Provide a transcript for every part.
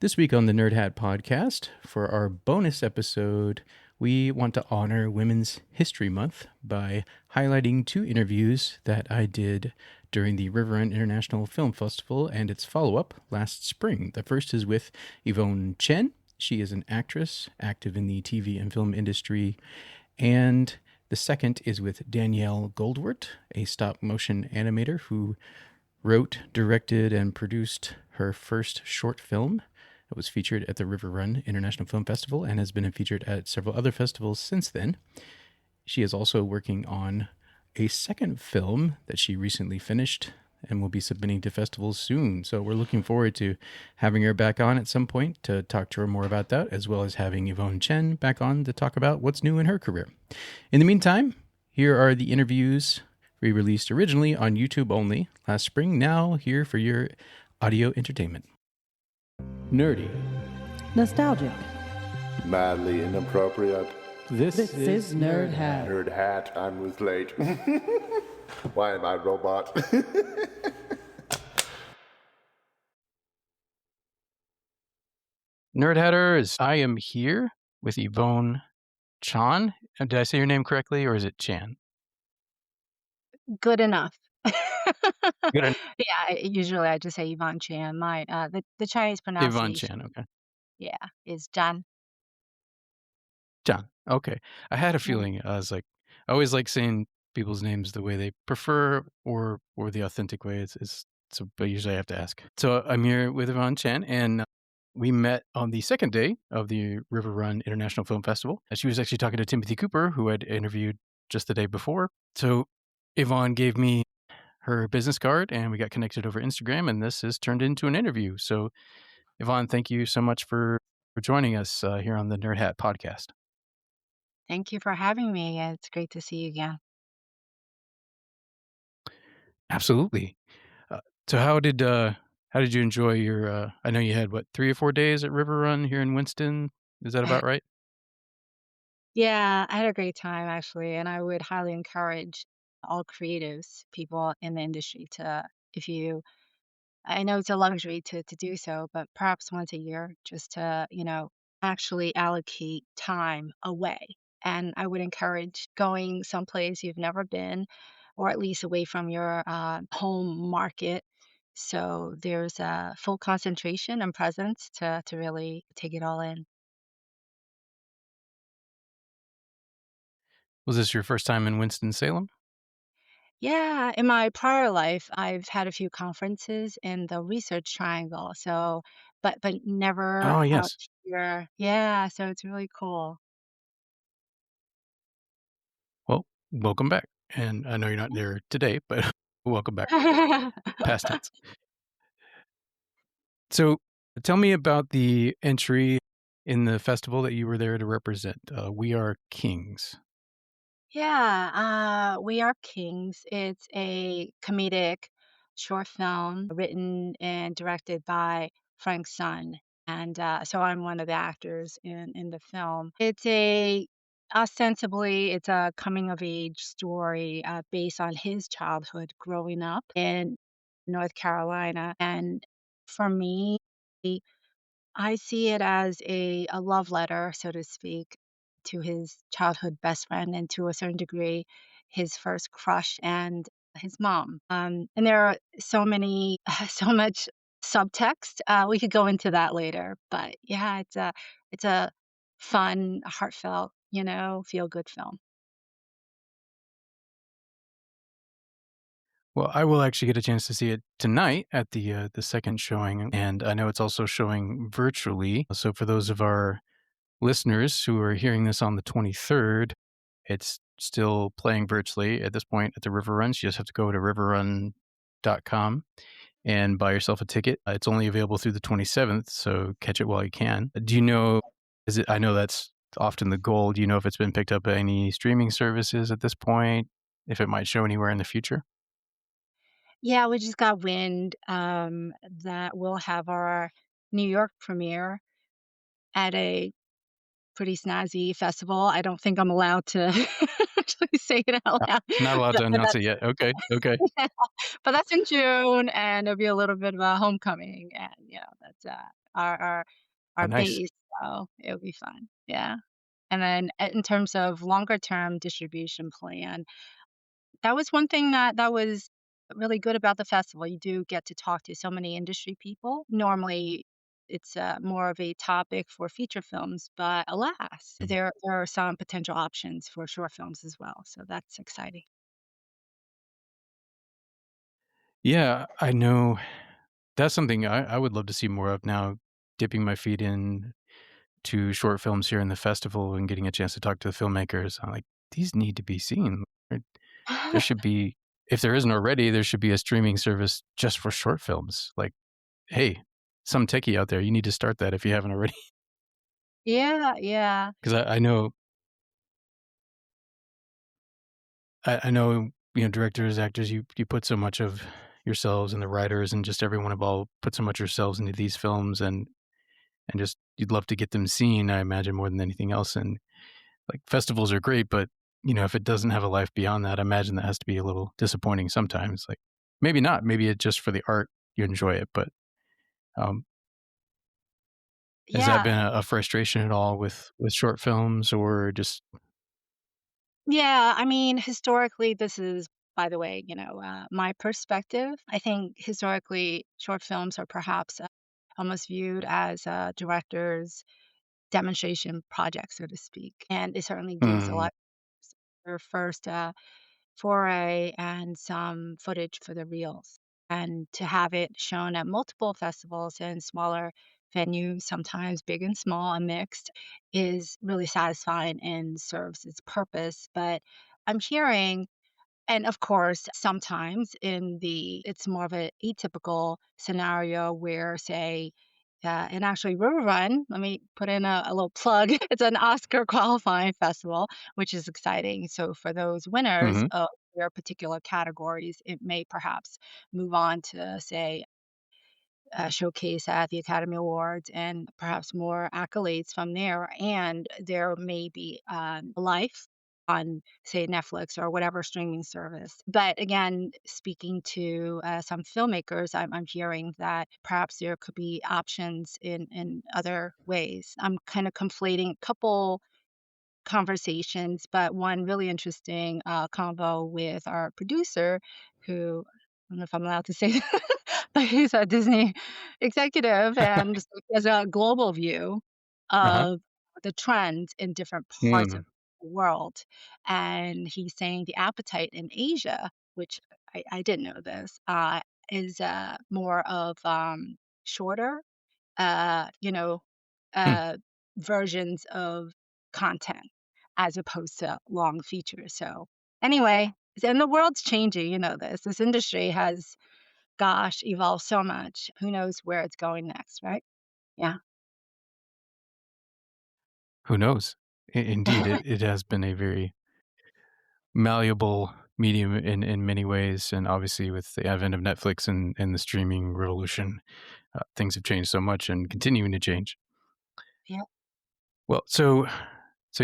This week on the Nerdhat podcast, for our bonus episode, we want to honor Women's History Month by highlighting two interviews that I did during the RiverRun International Film Festival and its follow-up last spring. The first is with Yvonne Chan. She is an actress active in the TV and film industry. And the second is with Danielle Goldwert, a stop-motion animator who wrote, directed, and produced her first short film. It was featured at the RiverRun International Film Festival and has been featured at several other festivals since then. She is also working on a second film that she recently finished and will be submitting to festivals soon. So we're looking forward to having her back on at some point to talk to her more about that, as well as having Yvonne Chan back on to talk about what's new in her career. In the meantime, here are the interviews we released originally on YouTube only last spring, now here for your audio entertainment. Nerdy. Nostalgic. Madly inappropriate. This is Nerdhat. Nerdhat, I'm Ruth late. Why am I robot? Nerdhatters, I am here with Yvonne Chan. Did I say your name correctly, or is it Chan? Good enough. Good enough. Yeah, usually I just say Yvonne Chan. The Chinese pronunciation, Yvonne Chan, okay. yeah, is Jan. John, okay. I had a Yeah. feeling. I always like saying people's names the way they prefer or the authentic way. But usually I have to ask. So I'm here with Yvonne Chan, and we met on the second day of the RiverRun International Film Festival. She was actually talking to Timothy Cooper, who I'd interviewed just the day before. So Yvonne gave me her business card, and we got connected over Instagram, and this has turned into an interview. So Yvonne, thank you so much for joining us here on the Nerdhat podcast. Thank you for having me. It's great to see you again. Absolutely. So how did you enjoy your? I know you had 3 or 4 days at RiverRun here in Winston. Is that about right? Yeah, I had a great time actually, and I would highly encourage all creatives, people in the industry if you, I know it's a luxury to do so, but perhaps once a year, just to, actually allocate time away. And I would encourage going someplace you've never been, or at least away from your home market. So there's a full concentration and presence to really take it all in. Was this your first time in Winston-Salem? Yeah, in my prior life, I've had a few conferences in the Research Triangle. So, but never Oh, out yes. here. Yeah, so it's really cool. Well, welcome back. And I know you're not there today, but welcome back. Past tense. So tell me about the entry in the festival that you were there to represent. We Are Kings. Yeah, We Are Kings. It's a comedic short film written and directed by Frank Sun. And so I'm one of the actors in the film. Ostensibly, it's a coming of age story based on his childhood growing up in North Carolina. And for me, I see it as a love letter, so to speak, to his childhood best friend and to a certain degree, his first crush and his mom. And there are so many, so much subtext. We could go into that later, but yeah, it's a fun, heartfelt, feel good film. Well, I will actually get a chance to see it tonight at the second showing, and I know it's also showing virtually. So for those of our listeners who are hearing this on the 23rd, it's still playing virtually at this point at the RiverRun. So you just have to go to riverrun.com and buy yourself a ticket. It's only available through the 27th, so catch it while you can. Do you know, I know that's often the goal. Do you know if it's been picked up by any streaming services at this point? If it might show anywhere in the future? Yeah, we just got wind that we'll have our New York premiere at a pretty snazzy festival. I don't think I'm allowed to actually say it out loud. Not allowed to But announce it that's yet. Okay. Okay. yeah, but that's in June, and it'll be a little bit of a homecoming, and, that's, our Nice. base, so it'll be fun, yeah. And then, in terms of longer term distribution plan, that was one thing that was really good about the festival. You do get to talk to so many industry people. Normally, it's, more of a topic for feature films, but alas, Mm. there are some potential options for short films as well, so that's exciting. Yeah, I know that's something I would love to see more of now, dipping my feet in to short films here in the festival and getting a chance to talk to the filmmakers. I'm like, these need to be seen. There should be, if there isn't already, there should be a streaming service just for short films. Like, hey, some techie out there, you need to start that if you haven't already. Yeah, yeah. Because I know, I know, directors, actors, you put so much of yourselves and the writers and just everyone involved put so much yourselves into these films and just you'd love to get them seen, I imagine, more than anything else. And like festivals are great, but if it doesn't have a life beyond that, I imagine that has to be a little disappointing sometimes. Like maybe not, maybe it just for the art you enjoy it, but um, has that Yeah. been a frustration at all with short films or just Yeah, I mean, historically, this is, by the way, my perspective. I think historically, short films are perhaps almost viewed as a director's demonstration project, so to speak. And it certainly gives a mm, lot their first foray and some footage for the reels. And to have it shown at multiple festivals and smaller venues, sometimes big and small and mixed, is really satisfying and serves its purpose. But I'm hearing and of course, sometimes it's more of an atypical scenario where, say, and actually RiverRun, let me put in a little plug. It's an Oscar qualifying festival, which is exciting. So for those winners hmm of their particular categories, it may perhaps move on to, say, showcase at the Academy Awards and perhaps more accolades from there. And there may be a life on, say, Netflix or whatever streaming service. But again, speaking to some filmmakers, I'm hearing that perhaps there could be options in other ways. I'm kind of conflating a couple conversations, but one really interesting convo with our producer, who I don't know if I'm allowed to say, but he's a Disney executive, and so he has a global view uh-huh. of the trends in different parts of Mm, the world. And he's saying the appetite in Asia, which I didn't know this, is more of shorter uh, you know, mm. uh, versions of content as opposed to long features. So anyway, and the world's changing, you know this. This industry has, gosh, evolved so much. Who knows where it's going next, right? Yeah. Who knows? Indeed, it has been a very malleable medium in many ways, and obviously with the advent of Netflix and the streaming revolution, things have changed so much and continuing to change. Yeah. Well, so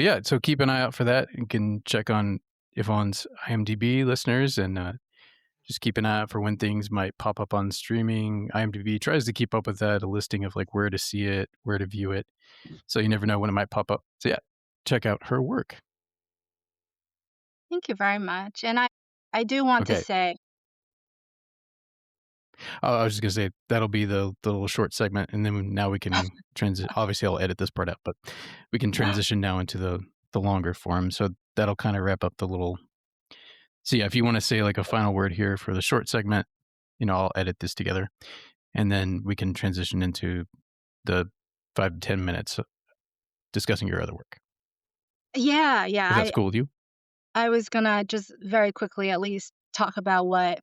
yeah, so keep an eye out for that. You can check on Yvonne's IMDb listeners and just keep an eye out for when things might pop up on streaming. IMDb tries to keep up with that, a listing of like where to see it, where to view it. So you never know when it might pop up. So yeah, check out her work. Thank you very much. And I do want to Okay. say, I was just gonna say that'll be the little short segment, and then now we can transit. Obviously, I'll edit this part out, but we can transition now into the longer form. So that'll kind of wrap up the little. So yeah, if you want to say like a final word here for the short segment, I'll edit this together, and then we can transition into the 5 to 10 minutes discussing your other work. yeah, yeah, If that's cool with you. I was gonna just very quickly at least talk about what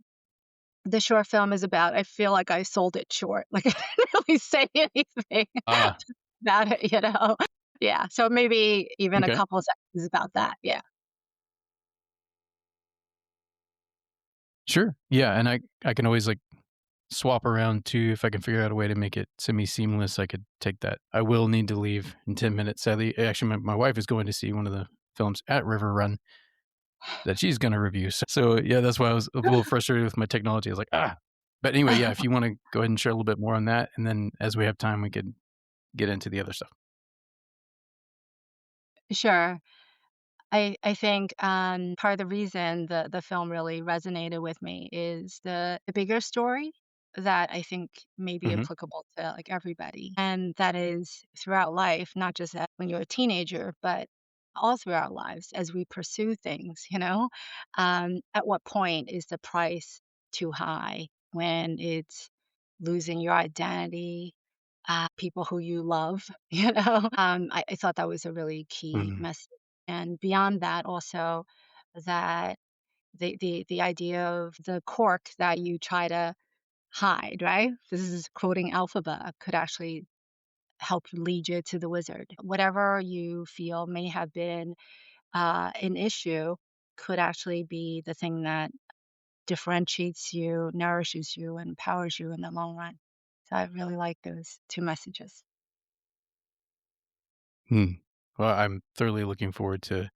the short film is about. I feel like I sold it short. Like, I didn't really say anything Ah, about it, you know? Yeah, so maybe even a okay, couple sentences about that, yeah. sure, yeah, and I can always like swap around too if I can figure out a way to make it semi seamless. I could take that. I will need to leave in 10 minutes. Sadly, actually, my wife is going to see one of the films at River Run. that she's going to review. So yeah, that's why I was a little frustrated with my technology. I was like, ah. But anyway, yeah, if you want to go ahead and share a little bit more on that, and then as we have time, we could get into the other stuff. Sure. I think, part of the reason the film really resonated with me is the bigger story that I think may be Hmm. applicable to, like, everybody, and that is throughout life, not just when you're a teenager, but all through our lives as we pursue things, you know? At what point is the price too high when it's losing your identity, people who you love, you know? I thought that was a really key Hmm. message. And beyond that, also that the idea of the cork that you try to hide, right? This is quoting Alphaba, could actually help lead you to the wizard. Whatever you feel may have been an issue could actually be the thing that differentiates you, nourishes you, and empowers you in the long run. So I really like those two messages. Hmm. Well, I'm thoroughly looking forward to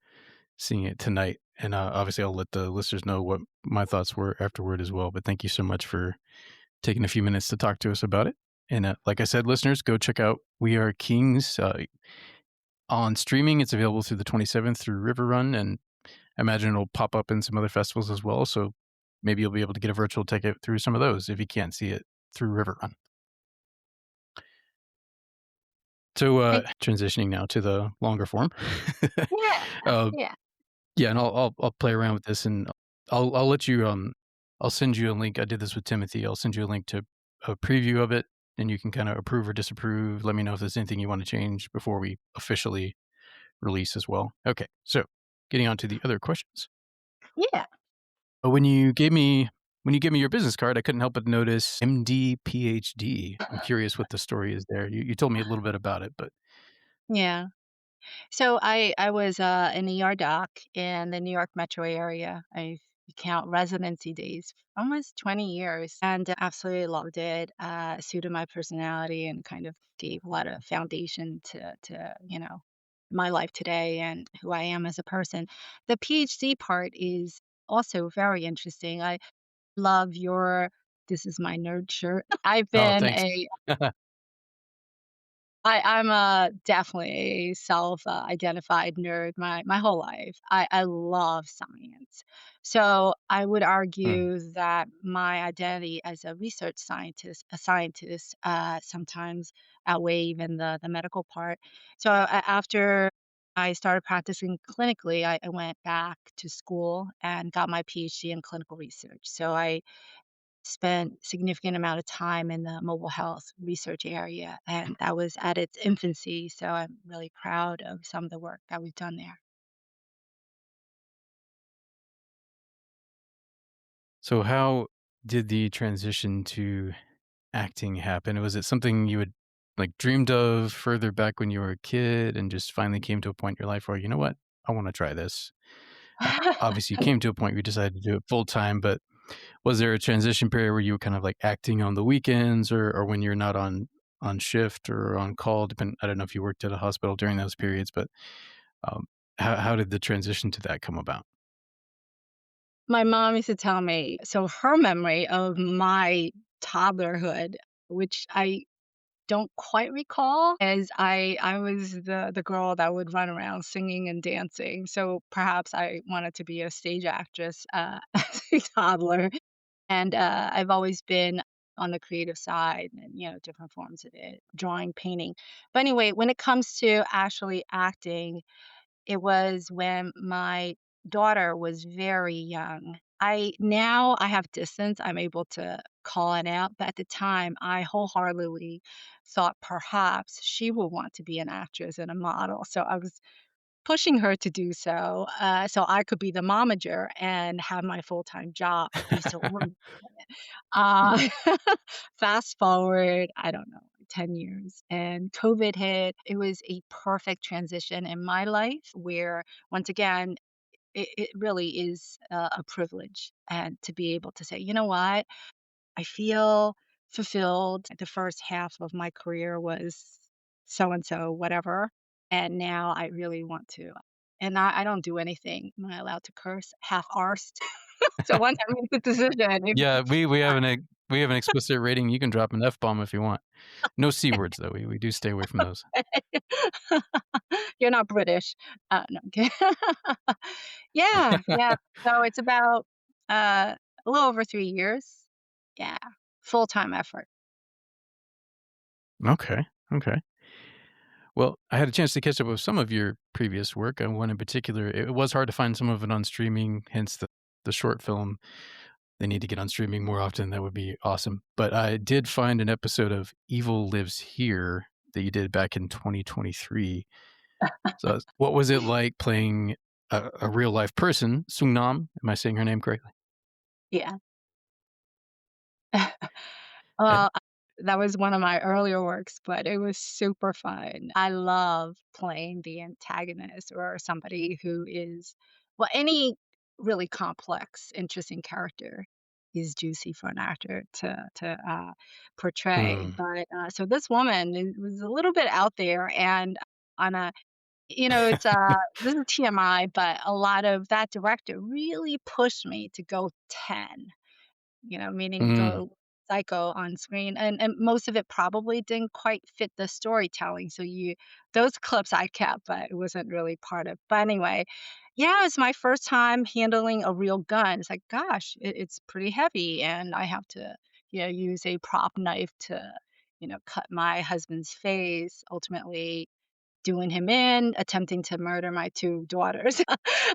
seeing it tonight. And obviously, I'll let the listeners know what my thoughts were afterward as well. But thank you so much for taking a few minutes to talk to us about it. And like I said, listeners, go check out We Are Kings on streaming. It's available through the 27th through RiverRun, and I imagine it'll pop up in some other festivals as well. So maybe you'll be able to get a virtual ticket through some of those if you can't see it through RiverRun. So Thank transitioning now to the longer form. Yeah, uh, yeah. yeah, and I'll play around with this, and I'll let you I'll send you a link. I did this with Timothy. I'll send you a link to a preview of it, and you can kind of approve or disapprove. Let me know if there's anything you want to change before we officially release as well. Okay, so getting on to the other questions. Yeah. When you gave me your business card, I couldn't help but notice MD PhD. I'm curious what the story is there. You told me a little bit about it, but Yeah. So I was an ER doc in the New York metro area. I count residency days, almost 20 years, and absolutely loved it. Suited my personality and kind of gave a lot of foundation to my life today and who I am as a person. The PhD part is also very interesting. I love your this is my nerd shirt. I've oh, been thanks. a I'm a definitely a self, identified nerd my whole life. I love science. So, I would Mm, argue that my identity as a research scientist, sometimes outweigh even the medical part. So, after I started practicing clinically, I went back to school and got my PhD in clinical research. So, I spent significant amount of time in the mobile health research area, and that was at its infancy, so I'm really proud of some of the work that we've done there. so how did the transition to acting happen? Was it something you had like dreamed of further back when you were a kid and just finally came to a point in your life where, you know what, I want to try this? Obviously, you came to a point where you decided to do it full time, but was there a transition period where you were kind of like acting on the weekends or when you're not on shift or on call? I don't know if you worked at a hospital during those periods, but um, how did the transition to that come about? My mom used to tell me so her memory of my toddlerhood, which I don't quite recall, is I was the girl that would run around singing and dancing, so perhaps I wanted to be a stage actress, as a toddler. And, I've always been on the creative side and, different forms of it, drawing, painting. But anyway, when it comes to actually acting, it was when my daughter was very young. I have distance, I'm able to call it out, but at the time, I wholeheartedly thought perhaps she will want to be an actress and a model. So I was pushing her to do so, so I could be the momager and have my full-time job. I used to love it. Uh, fast forward, I don't know, 10 years, and COVID hit. It was a perfect transition in my life where, once again, it really is a privilege and to be able to say, "You know what? I feel fulfilled. The first half of my career was so and so, whatever, and now I really want to." and I don't do anything. Am I allowed to curse? Half-arsed. So once I made the decision, it Yeah, we have an explicit rating. You can drop an F-bomb if you want. No C words, though. We do stay away from those. You're not British. No, I'm kidding. Yeah, yeah. So it's about, a little over 3 years. Yeah, full-time effort. Okay, okay. Well, I had a chance to catch up with some of your previous work, and one in particular. It was hard to find some of it on streaming, hence the short film. They need to get on streaming more often. That would be awesome. But I did find an episode of Evil Lives Here that you did back in 2023. So, what was it like playing a real life person, Sungnam? Am I saying her name correctly? Yeah. And Well, that was one of my earlier works, but it was super fun. I love playing the antagonist or somebody who is, well, any really complex, interesting character is juicy for an actor to portray. mm, But so this woman was a little bit out there, and on a, it's this is TMI, but a lot of that director really pushed me to go 10, meaning mm, go psycho on screen, and most of it probably didn't quite fit the storytelling, so you those clips I kept, but it wasn't really part of, but anyway, yeah, it's my first time handling a real gun. It's like, gosh, it's pretty heavy, and I have to, use a prop knife to, cut my husband's face, ultimately doing him in, attempting to murder my 2 daughters.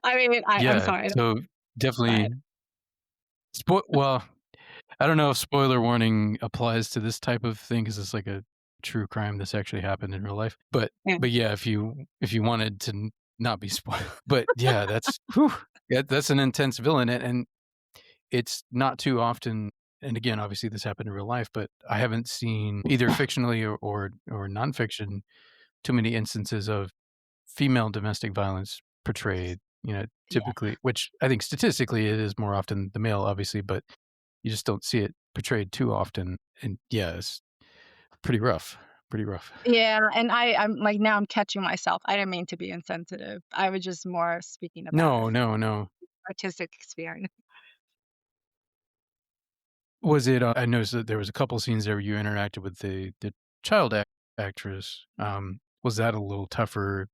I mean, I'm yeah. sorry, So but definitely. Well, I don't know if spoiler warning applies to this type of thing because it's like a true crime that's actually happened in real life. yeah. But yeah, if you wanted to not be spoiled, but yeah, that's whew, yeah, that's an intense villain, and it's not too often. And again, obviously, this happened in real life, but I haven't seen either fictionally or nonfiction too many instances of female domestic violence portrayed. Yeah. Typically, which I think statistically it is more often the male, obviously, but you just don't see it portrayed too often. And yeah, it's pretty rough. Pretty rough. Yeah, and I'm like, now I'm catching myself. I didn't mean to be insensitive. I was just more speaking about a No, no, no. artistic experience. Was it? I noticed that there was a couple scenes there where you interacted with the child actress. Was that a little tougher?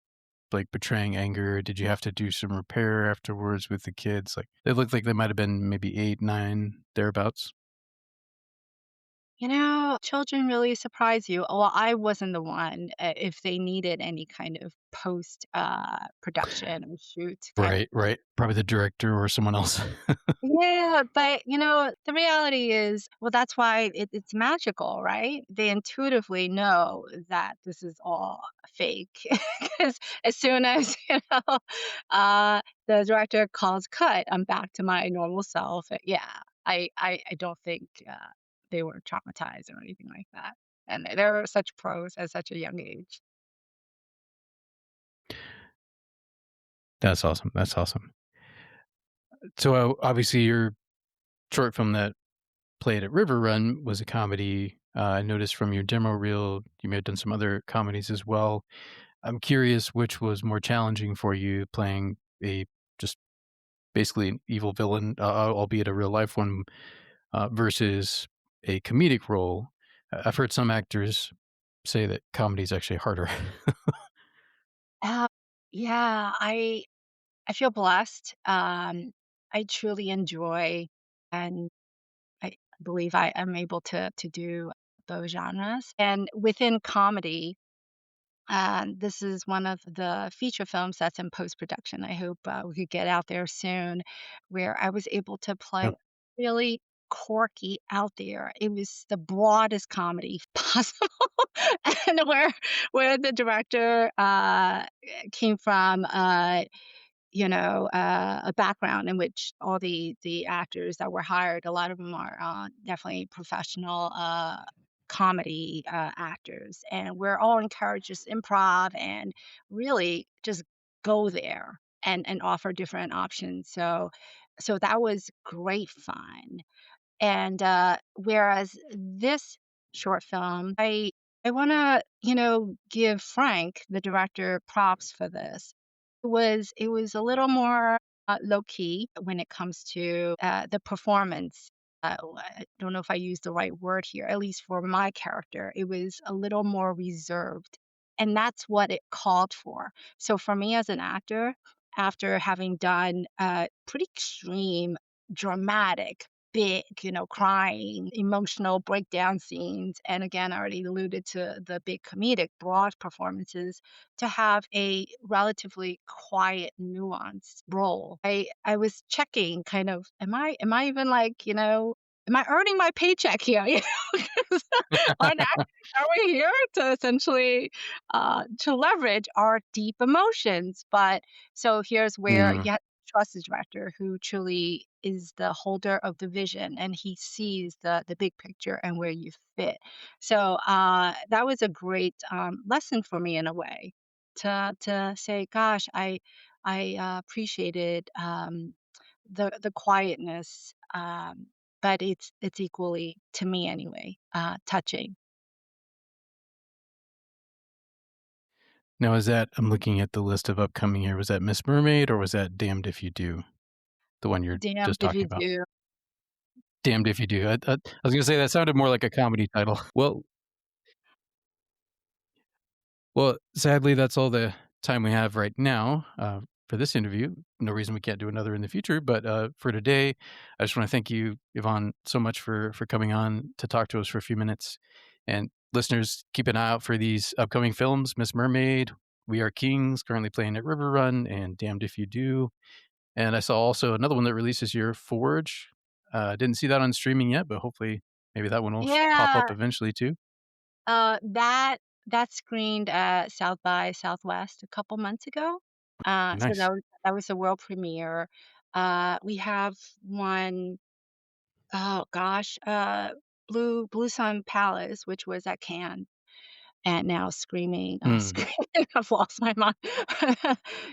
Like portraying anger? Did you have to do some repair afterwards with the kids? Like they looked like they might have been maybe 8, 9 thereabouts. Children really surprise you. Well, I wasn't the one. If they needed any kind of post production or shoot kind of. Right, right. Probably the director or someone else. Yeah, but the reality is, well, that's why it's magical, right? They intuitively know that this is all fake. Because as soon as, the director calls cut, I'm back to my normal self. Yeah, I don't think they were traumatized or anything like that. And they're such pros at such a young age. That's awesome. That's awesome. So obviously your short film that played at River Run was a comedy. I noticed from your demo reel you may have done some other comedies as well. I'm curious which was more challenging for you playing a just basically an evil villain, albeit a real life one, versus a comedic role. I've heard some actors say that comedy is actually harder. Uh, yeah, I feel blessed. I truly enjoy and I believe I am able to do those genres. And within comedy, this is one of the feature films that's in post production. I hope we could get out there soon, where I was able to play Yep. really quirky out there. It was the broadest comedy possible, and where the director came from. A background in which all the actors that were hired, a lot of them are definitely professional comedy actors, and we're all encouraged just improv and really just go there and offer different options. So that was great fun. And whereas this short film, I want to give Frank, the director, props for this It was a little more low key when it comes to the performance. I don't know if I used the right word here. At least for my character, it was a little more reserved, and that's what it called for. So for me as an actor, after having done pretty extreme, dramatic, big, crying, emotional breakdown scenes, and again, I already alluded to the big comedic, broad performances to have a relatively quiet, nuanced role. I was checking kind of, am I even like, am I earning my paycheck here? On are we here to essentially to leverage our deep emotions? But so here's where Mm. you have to trust the director who truly is the holder of the vision and he sees the big picture and where you fit. So that was a great lesson for me in a way to say, gosh, I appreciated the quietness, but it's equally, to me anyway, touching. Now, is that, I'm looking at the list of upcoming here, was that Miss Mermaid or was that Damned If You Do? The one you're Damned just if talking you about? do. Damned If You Do. I was going to say that sounded more like a comedy title. Well, sadly, that's all the time we have right now for this interview. No reason we can't do another in the future, but for today, I just want to thank you, Yvonne, so much for coming on to talk to us for a few minutes. And listeners, keep an eye out for these upcoming films: Miss Mermaid, We Are Kings, currently playing at RiverRun, and Damned If You Do. And I saw also another one that releases here, Forge. Didn't see that on streaming yet, but hopefully, maybe that one will pop up Yeah, eventually too. that screened at South by Southwest a couple months ago. So Nice. that was a world premiere. We have one, oh gosh, Blue Sun Palace, which was at Cannes. And now screaming, Hmm. screaming, I've lost my mind,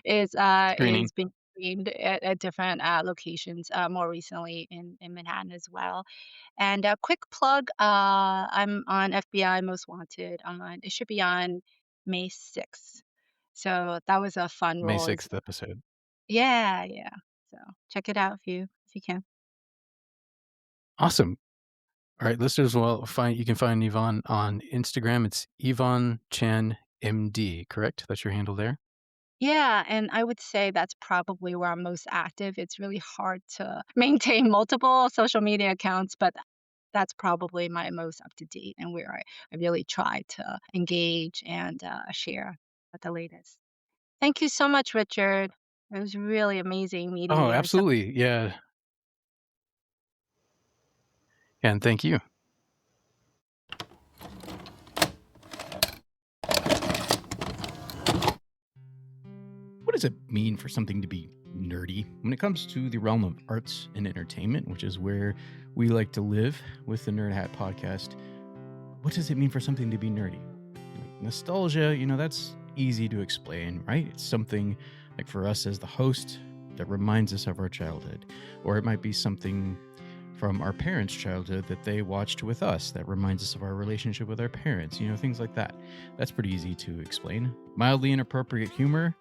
Screening. is being screened at different, locations, more recently in Manhattan as well. And a quick plug, I'm on FBI Most Wanted it should be on May 6th. So that was a fun May role as 6th well. episode. Yeah, yeah. So check it out if you can. Awesome. All right, listeners, well, you can find Yvonne on Instagram. It's Yvonne Chan MD, correct? That's your handle there? Yeah, and I would say that's probably where I'm most active. It's really hard to maintain multiple social media accounts, but that's probably my most up to date and where I really try to engage and share the latest. Thank you so much, Richard. It was really amazing meeting Oh, you. So, absolutely. Yeah. And thank you. What does it mean for something to be nerdy? When it comes to the realm of arts and entertainment, which is where we like to live with the Nerdhat podcast, what does it mean for something to be nerdy? Like nostalgia, that's easy to explain, right? It's something like for us as the host that reminds us of our childhood. Or it might be something from our parents' childhood that they watched with us that reminds us of our relationship with our parents, things like that. That's pretty easy to explain. Mildly inappropriate humor,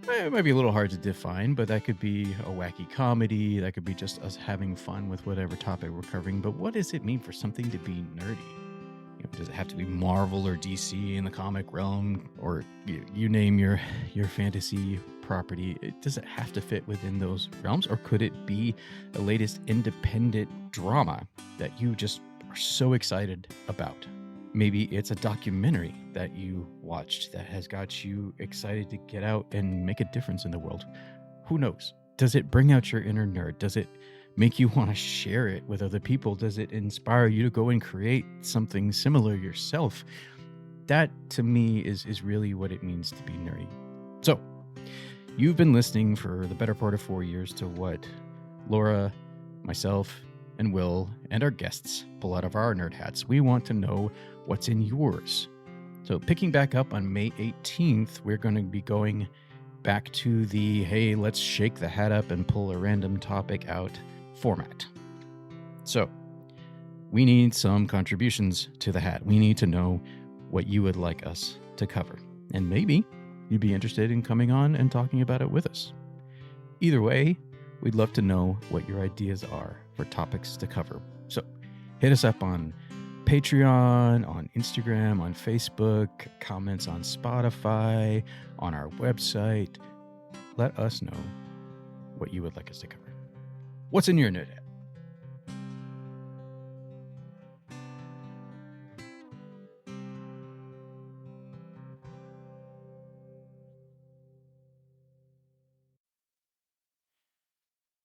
it might be a little hard to define, but that could be a wacky comedy. That could be just us having fun with whatever topic we're covering. But what does it mean for something to be nerdy? Does it have to be Marvel or DC in the comic realm, or you name your fantasy property? Does it have to fit within those realms, or could it be the latest independent drama that you just are so excited about? Maybe it's a documentary that you watched that has got you excited to get out and make a difference in the world. Who knows? Does it bring out your inner nerd? Does it make you want to share it with other people? Does it inspire you to go and create something similar yourself? That, to me, is really what it means to be nerdy. So, you've been listening for the better part of 4 years to what Laura, myself, and Will, and our guests pull out of our nerd hats. We want to know what's in yours. So picking back up on May 18th, we're going to be going back to the, hey, let's shake the hat up and pull a random topic out format. So we need some contributions to the hat. We need to know what you would like us to cover. And maybe you'd be interested in coming on and talking about it with us. Either way, we'd love to know what your ideas are for topics to cover. So hit us up on Patreon, on Instagram, on Facebook, comments on Spotify, on our website. Let us know what you would like us to cover. What's in your Nerdhat?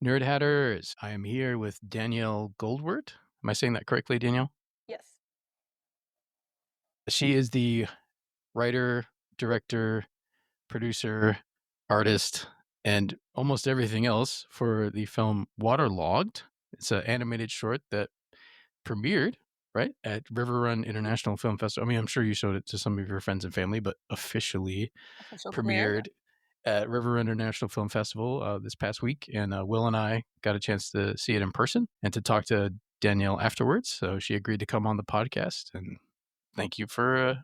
Nerdhatters, I am here with Danielle Goldwert. Am I saying that correctly, Danielle? Yes. She is the writer, director, producer, artist, and almost everything else for the film Waterlogged. It's an animated short that premiered, right, at RiverRun International Film Festival. I mean, I'm sure you showed it to some of your friends and family, but officially Official premiere. premiered at RiverRun International Film Festival this past week. And Will and I got a chance to see it in person and to talk to Danielle afterwards. So she agreed to come on the podcast. And thank you for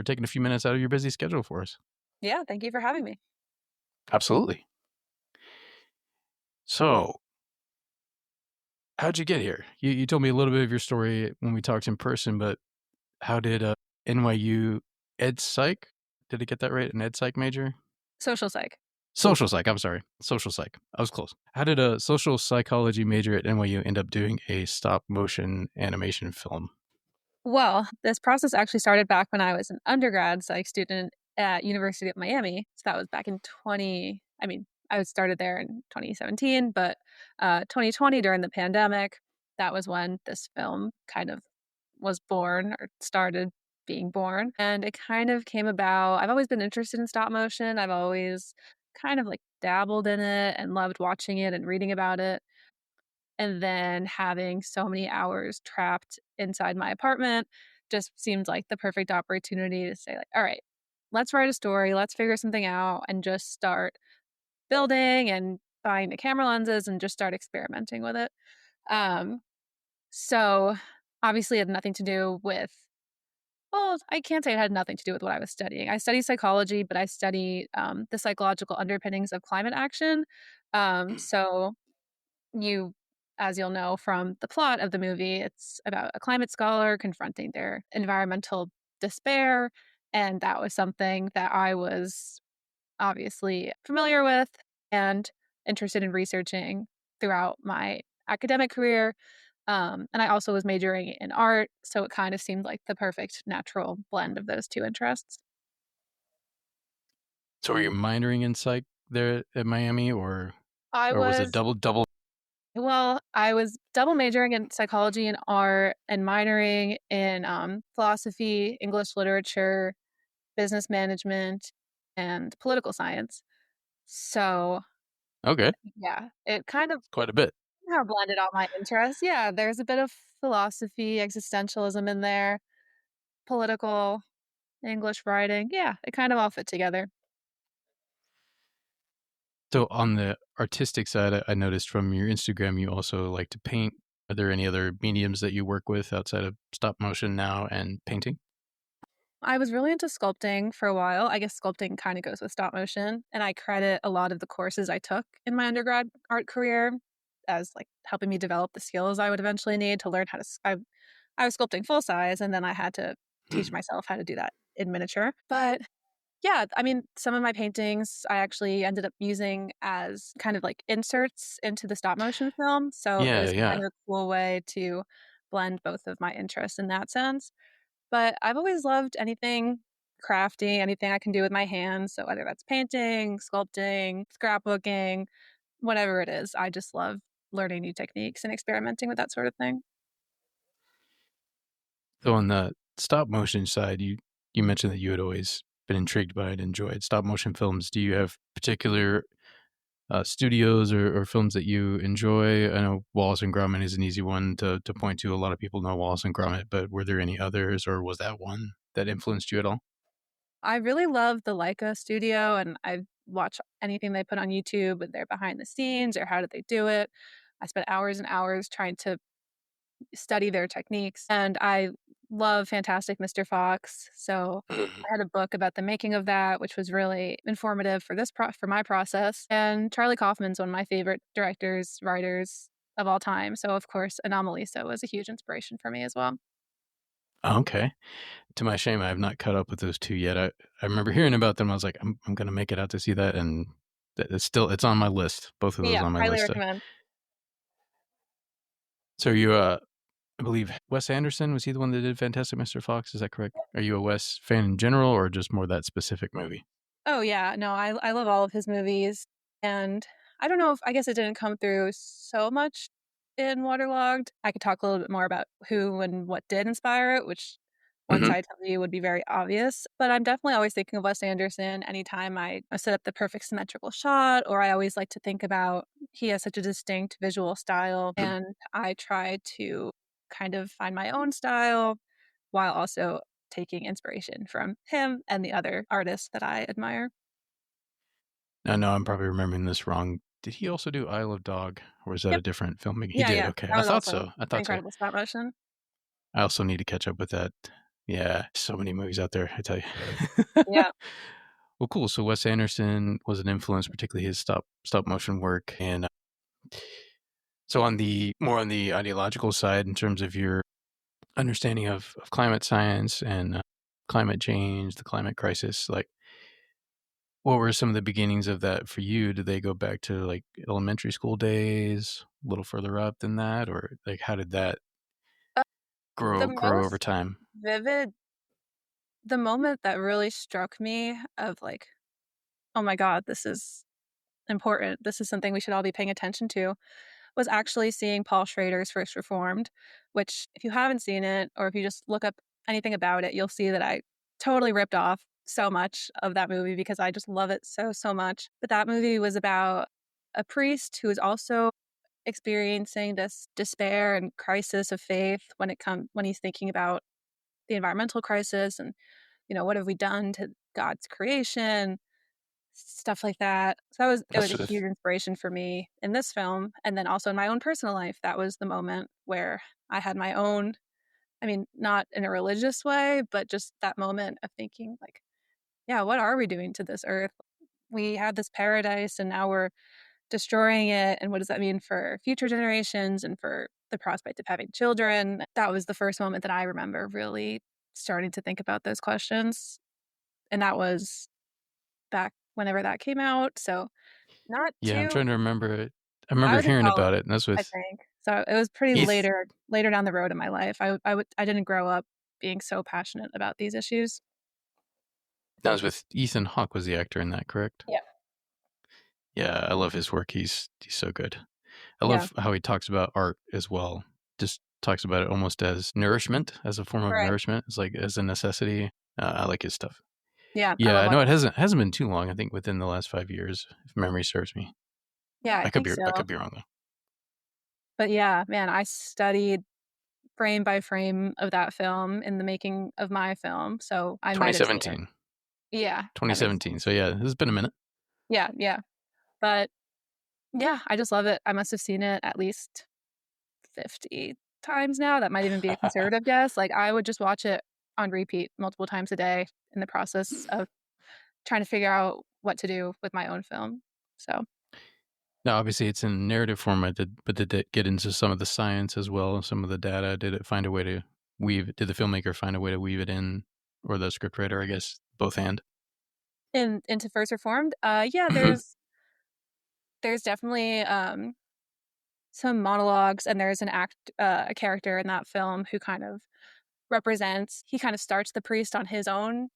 taking a few minutes out of your busy schedule for us. Yeah, thank you for having me. Absolutely. So, how'd you get here? You told me a little bit of your story when we talked in person, but how did NYU Ed Psych? Did I get that right? An Ed Psych major? Social psych. Social psych. I'm sorry. Social psych. I was close. How did a social psychology major at NYU end up doing a stop motion animation film? Well, this process actually started back when I was an undergrad psych student at University of Miami. So that was back in I started there in 2017, but 2020 during the pandemic, that was when this film kind of was born or started being born. And it kind of came about. I've always been interested in stop motion. I've always kind of like dabbled in it and loved watching it and reading about it. And then having so many hours trapped inside my apartment just seemed like the perfect opportunity to say, like, all right, let's write a story, let's figure something out, and just start building and buying the camera lenses and just start experimenting with it. So obviously it had nothing to do with, well, I can't say it had nothing to do with what I was studying. I study psychology, but I study the psychological underpinnings of climate action. So you, as you'll know from the plot of the movie, it's about a climate scholar confronting their environmental despair. And that was something that I was obviously familiar with and interested in researching throughout my academic career. And I also was majoring in art. So it kind of seemed like the perfect natural blend of those two interests. So, were you minoring in psych there at Miami, or I was it was double? Well, I was double majoring in psychology and art and minoring in philosophy, English literature, business management, and political science. So, Okay, yeah, it kind of quite a bit. blended all my interests. Yeah, there's a bit of philosophy, existentialism in there, political, English writing. Yeah, it kind of all fit together. So, on the artistic side, I noticed from your Instagram you also like to paint. Are there any other mediums that you work with outside of stop motion now and painting? I was really into sculpting for a while. I guess sculpting kind of goes with stop motion, and I credit a lot of the courses I took in my undergrad art career as like helping me develop the skills I would eventually need to learn how to. I was sculpting full size, and then I had to teach myself how to do that in miniature. But yeah, I mean, some of my paintings I actually ended up using as kind of like inserts into the stop motion film. So it was Yeah. kind of a cool way to blend both of my interests in that sense. But I've always loved anything crafty, anything I can do with my hands. So whether that's painting, sculpting, scrapbooking, whatever it is, I just love learning new techniques and experimenting with that sort of thing. So, on the stop motion side, you mentioned that you had always been intrigued by and enjoyed stop motion films. Do you have particular studios or films that you enjoy? I know Wallace and Gromit is an easy one to point to. A lot of people know Wallace and Gromit, but were there any others, or was that one that influenced you at all? I really love the Leica studio, and I watch anything they put on YouTube with their behind the scenes or how did they do it. I spent hours and hours trying to study their techniques, and I love Fantastic Mr. Fox. So I had a book about the making of that, which was really informative for for my process. And Charlie Kaufman's one of my favorite directors, writers of all time. So of course, Anomalisa was a huge inspiration for me as well. Okay. To my shame, I have not caught up with those two yet. I remember hearing about them. I was like, I'm going to make it out to see that, and it's on my list. Both of those Yeah, on my highly list. recommend. So you, I believe Wes Anderson, was he the one that did Fantastic Mr. Fox? Is that correct? Are you a Wes fan in general, or just more that specific movie? Oh yeah, no, I love all of his movies, and I don't know if I guess it didn't come through so much in Waterlogged. I could talk a little bit more about who and what did inspire it, which once Mhm. I tell you would be very obvious. But I'm definitely always thinking of Wes Anderson anytime I set up the perfect symmetrical shot, or I always like to think about he has such a distinct visual style, and I try to kind of find my own style while also taking inspiration from him and the other artists that I admire. I know I'm probably remembering this wrong. Did he also do Isle of Dog, or was that Yep. a different filmmaker? He Yeah, did. yeah. Okay, That I was thought also so. I an thought so. incredible stop motion. I also need to catch up with that. Yeah, so many movies out there. I tell you. Yeah. Well, cool. So Wes Anderson was an influence, particularly his stop motion work, and so on the more on the ideological side, in terms of your understanding of climate science and climate change, the climate crisis, like what were some of the beginnings of that for you? Did they go back to like elementary school days, a little further up than that, or like how did that Uh, the grow over most time? vivid the moment that really struck me of like, "Oh my god, this is important. This is something we should all be paying attention to," was actually seeing Paul Schrader's First Reformed, which if you haven't seen it or if you just look up anything about it, you'll see that I totally ripped off so much of that movie because I just love it so, so much. But that movie was about a priest who is also experiencing this despair and crisis of faith when he's thinking about the environmental crisis and what have we done to God's creation, stuff like that. So it was That's a with huge inspiration for me in this film, and then also in my own personal life. That was the moment where I had my own, I mean, not in a religious way, but just that moment of thinking like, yeah, what are we doing to this earth? We had this paradise and now we're destroying it, and what does that mean for future generations and for the prospect of having children? That was the first moment that I remember really starting to think about those questions, and that was back whenever that came out, so not yeah. I'm too trying to remember it. I I remember was in hearing college, about it, and that's I with think. So it was pretty Heath. later down the road in my life. I didn't grow up being so passionate about these issues. That was with Ethan Hawke was the actor in that, correct? Yeah. Yeah, I love his work. He's so good. I Yeah. love how he talks about art as well. Just talks about it almost as nourishment, as a form of Right. nourishment. It's like as a necessity. I like his stuff. Yeah, I Yeah, love I art. know it hasn't been too long. I think within the last 5 years, if memory serves me. Yeah, I think I so. could be wrong though. But yeah, man, I studied frame by frame of that film in the making of my film, so I might have seen it. 2017. Yeah, that makes 2017. sense. So yeah, this has been a minute. Yeah, yeah. But yeah, I just love it. I must have seen it at least 50 times now. That might even be a conservative guess. Like, I would just watch it on repeat multiple times a day in the process of trying to figure out what to do with my own film. So, Now, obviously, it's in narrative format, but did it get into some of the science as well, some of the data? Did it find a way to weave? Did the filmmaker find a way to weave it in, or the scriptwriter? I guess both hand. into First Reformed, yeah, there's definitely some monologues, and there's a character in that film who kind of he kind of starts the priest on his own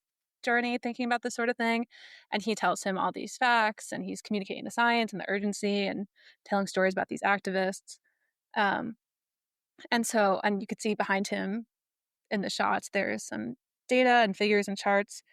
journey thinking about this sort of thing, and he tells him all these facts, and he's communicating the science and the urgency and telling stories about these activists. Um, and you could see behind him in the shots, there's some data and figures and charts.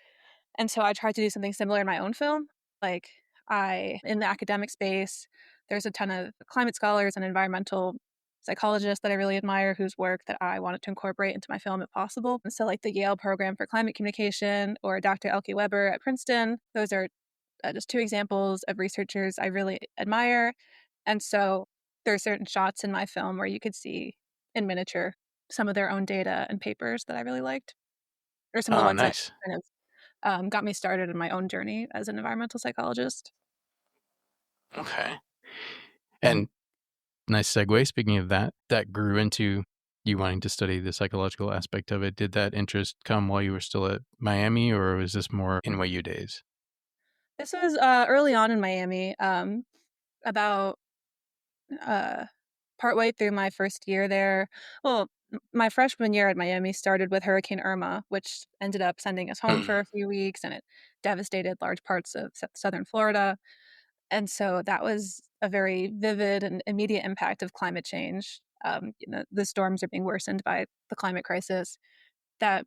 And so I tried to do something similar in my own film. Like, in the academic space, there's a ton of climate scholars and environmental psychologists that I really admire whose work that I wanted to incorporate into my film if possible. And so, like the Yale program for climate communication or Dr. Elke Weber at Princeton, those are just two examples of researchers I really admire. And so there are certain shots in my film where you could see in miniature some of their own data and papers that I really liked, or some of the Oh, ones that nice. kind of got me started in my own journey as an environmental psychologist. Okay. And nice segue. Speaking of that, that grew into you wanting to study the psychological aspect of it. Did that interest come while you were still at Miami, or was this more NYU days? This was early on in Miami, about uh, partway through my first year there. Well, my freshman year at Miami started with Hurricane Irma, which ended up sending us home for a few weeks, and it devastated large parts of southern Florida. And so that was a very vivid and immediate impact of climate change. The storms are being worsened by the climate crisis that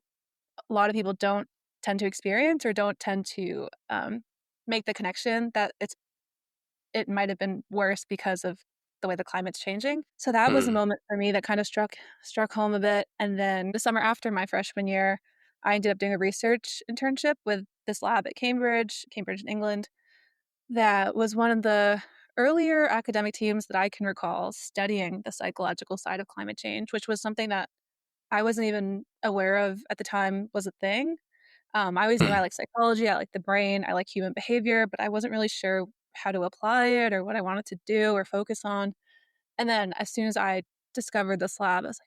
a lot of people don't tend to experience or don't tend to make the connection that it might have been worse because of the way the climate's changing. So that was a moment for me that kind of struck home a bit. And then the summer after my freshman year, I ended up doing a research internship with this lab at Cambridge in England, that was one of the earlier academic teams that I can recall studying the psychological side of climate change, which was something that I wasn't even aware of at the time was a thing. I always knew I liked psychology, I liked the brain, I like human behavior, but I wasn't really sure how to apply it or what I wanted to do or focus on. And then as soon as I discovered this lab, I was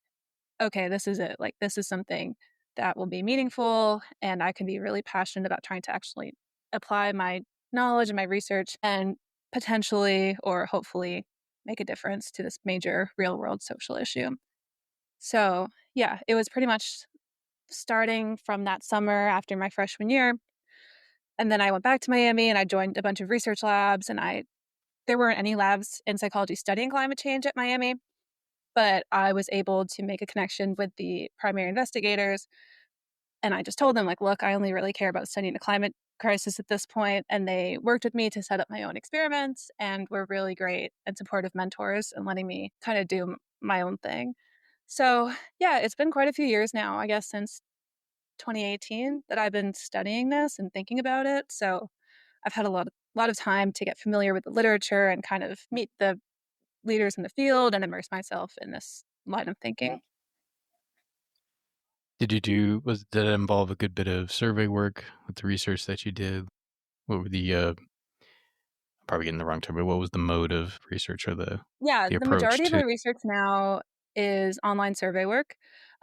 like, okay, this is it. Like, this is something that will be meaningful, and I can be really passionate about trying to actually apply my knowledge and my research and potentially or hopefully make a difference to this major real world social issue. So, yeah, it was pretty much starting from that summer after my freshman year. And then I went back to Miami and I joined a bunch of research labs, and there weren't any labs in psychology studying climate change at Miami, but I was able to make a connection with the primary investigators. And I just told them, like, look, I only really care about studying the climate crisis at this point. And they worked with me to set up my own experiments and were really great and supportive mentors and letting me kind of do my own thing. So, yeah, it's been quite a few years now, I guess, since 2018 that I've been studying this and thinking about it. So I've had a lot of time to get familiar with the literature and kind of meet the leaders in the field and immerse myself in this line of thinking. Did it involve a good bit of survey work with the research that you did? What were I'm probably getting the wrong term, but what was the mode of research or Yeah, the the approach majority of to? my research now is online survey work.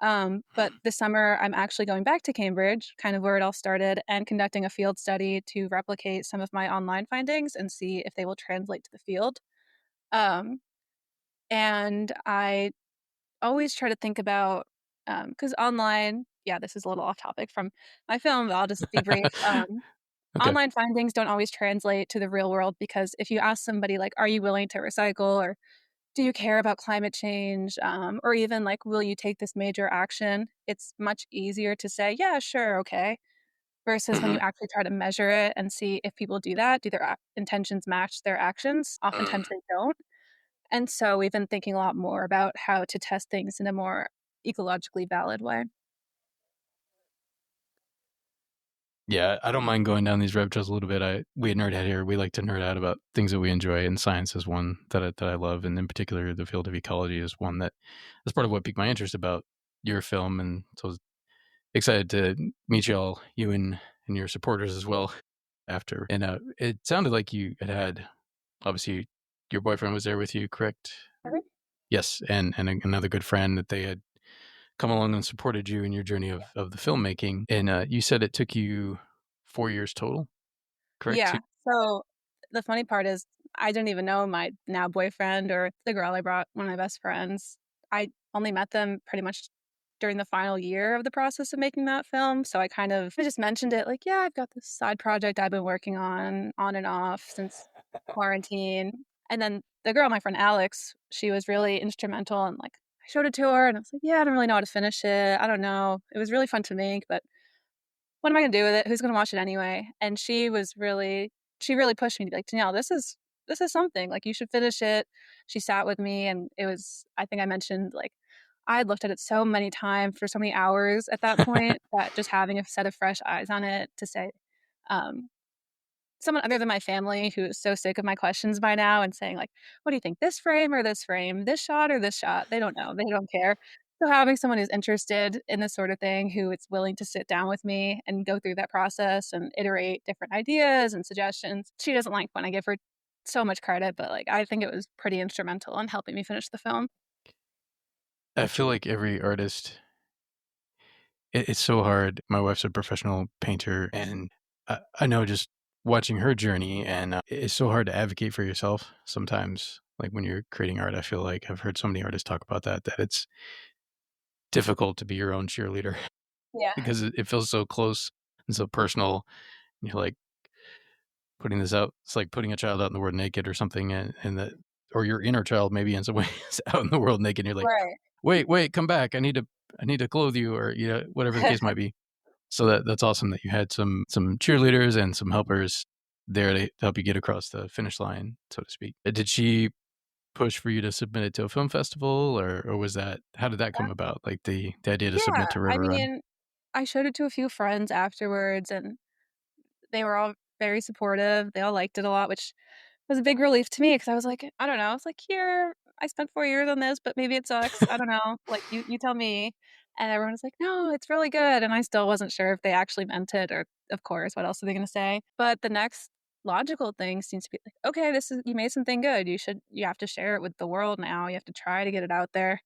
But this summer, I'm actually going back to Cambridge, kind of where it all started, and conducting a field study to replicate some of my online findings and see if they will translate to the field. Um, and I always try to think about, because online, yeah, this is a little off topic from my film, but I'll just be brief. Okay. Online findings don't always translate to the real world, because if you ask somebody, like, are you willing to recycle, or do you care about climate change, or even like, will you take this major action? It's much easier to say, yeah, sure, okay, versus when you Mhm. actually try to measure it and see if people do that, do their intentions match their actions? Oftentimes they don't. And so we've been thinking a lot more about how to test things in a more ecologically valid way. Yeah, I don't mind going down these rabbit trails a little bit. We at Nerdhat here, we like to nerd out about things that we enjoy, and science is one that I love, and in particular, the field of ecology is one that is part of what piqued my interest about your film, and so I was excited to meet you and your supporters as well after. And it sounded like you had obviously your boyfriend was there with you, correct? Mhm. Yes, and another good friend that they had come along and supported you in your journey of the filmmaking. And you said it took you 4 years total, correct? Yeah. So the funny part is, I didn't even know my now boyfriend or the girl I brought, one of my best friends. I only met them pretty much during the final year of the process of making that film. So I just mentioned it, like, yeah, I've got this side project I've been working on and off since quarantine. And then the girl, my friend Alex, she was really instrumental, and like, I showed it to her and I was like, yeah, I don't really know how to finish it. I don't know. It was really fun to make, but what am I gonna do with it? Who's gonna watch it anyway? And she really pushed me to be like, Danielle, this is something. Like, you should finish it. She sat with me, and it was, I think I mentioned, like, I had looked at it so many times for so many hours at that point, that just having a set of fresh eyes on it to say, um, someone other than my family who is so sick of my questions by now and saying, like, what do you think, this frame or this frame, this shot or this shot? They don't know. They don't care. So having someone who's interested in this sort of thing, who is willing to sit down with me and go through that process and iterate different ideas and suggestions. She doesn't like when I give her so much credit, but like I think it was pretty instrumental in helping me finish the film. I feel like every artist, it's so hard. My wife's a professional painter, and I know just watching her journey, and it's so hard to advocate for yourself sometimes. Like when you're creating art, I feel like I've heard so many artists talk about that it's difficult to be your own cheerleader Yeah. because it feels so close and so personal. You're like putting this out. It's like putting a child out in the world naked or something, and that, or your inner child maybe in some ways out in the world naked. And you're like, Right. wait, come back. I need to clothe you, or whatever the case might be. So that's awesome that you had some cheerleaders and some helpers there to help you get across the finish line, so to speak. Did she push for you to submit it to a film festival, or was that, how did that come about? Like the idea to submit Yeah. to I RiverRun? mean, I showed it to a few friends afterwards and they were all very supportive. They all liked it a lot, which was a big relief to me because I was like, I don't know. It's like, here, I spent 4 years on this, but maybe it sucks. I don't know. Like, you tell me. And everyone was like, no, it's really good. And I still wasn't sure if they actually meant it or, of course, what else are they going to say? But the next logical thing seems to be like, okay, you made something good. You have to share it with the world now. You have to try to get it out there.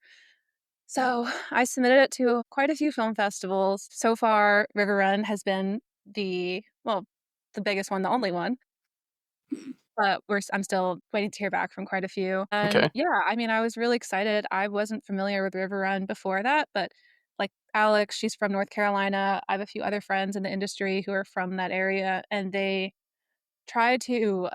So I submitted it to quite a few film festivals. So far, River Run has been the biggest one, the only one. But I'm still waiting to hear back from quite a few. And Okay. yeah, I mean, I was really excited. I wasn't familiar with River Run before that, but like Alex, she's from North Carolina. I have a few other friends in the industry who are from that area, and they try to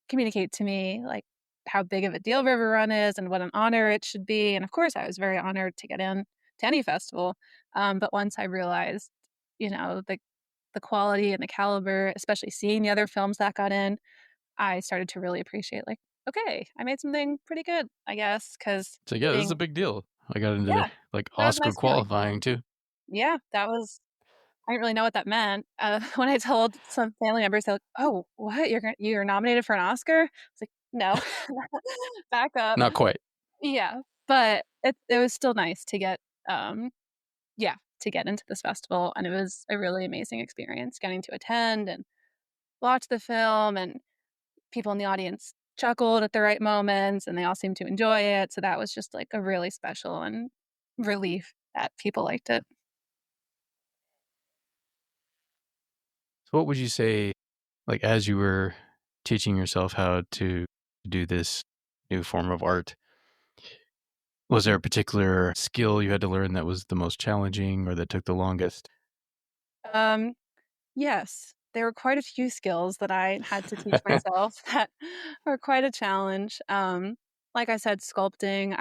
communicate to me like how big of a deal River Run is and what an honor it should be. And of course, I was very honored to get in to any festival. But once I realized, the quality and the caliber, especially seeing the other films that got in, I started to really appreciate like, okay, I made something pretty good, I guess, because So yeah, this is a being big deal. I got into yeah, like that was a Oscar nice feeling. qualifying too. Yeah, I didn't really know what that meant. When I told some family members, they're like, "Oh, what? You're nominated for an Oscar?" I was like, "No, back up." Not quite. Yeah, but it was still nice to get, um, yeah, to get into this festival, and it was a really amazing experience getting to attend and watch the film, and people in the audience chuckled at the right moments, and they all seemed to enjoy it. So that was just like a really special and relief that people liked it. So what would you say, like as you were teaching yourself how to do this new form of art, was there a particular skill you had to learn that was the most challenging or that took the longest? Um, yes, there were quite a few skills that I had to teach myself that were quite a challenge. Like I said, sculpting.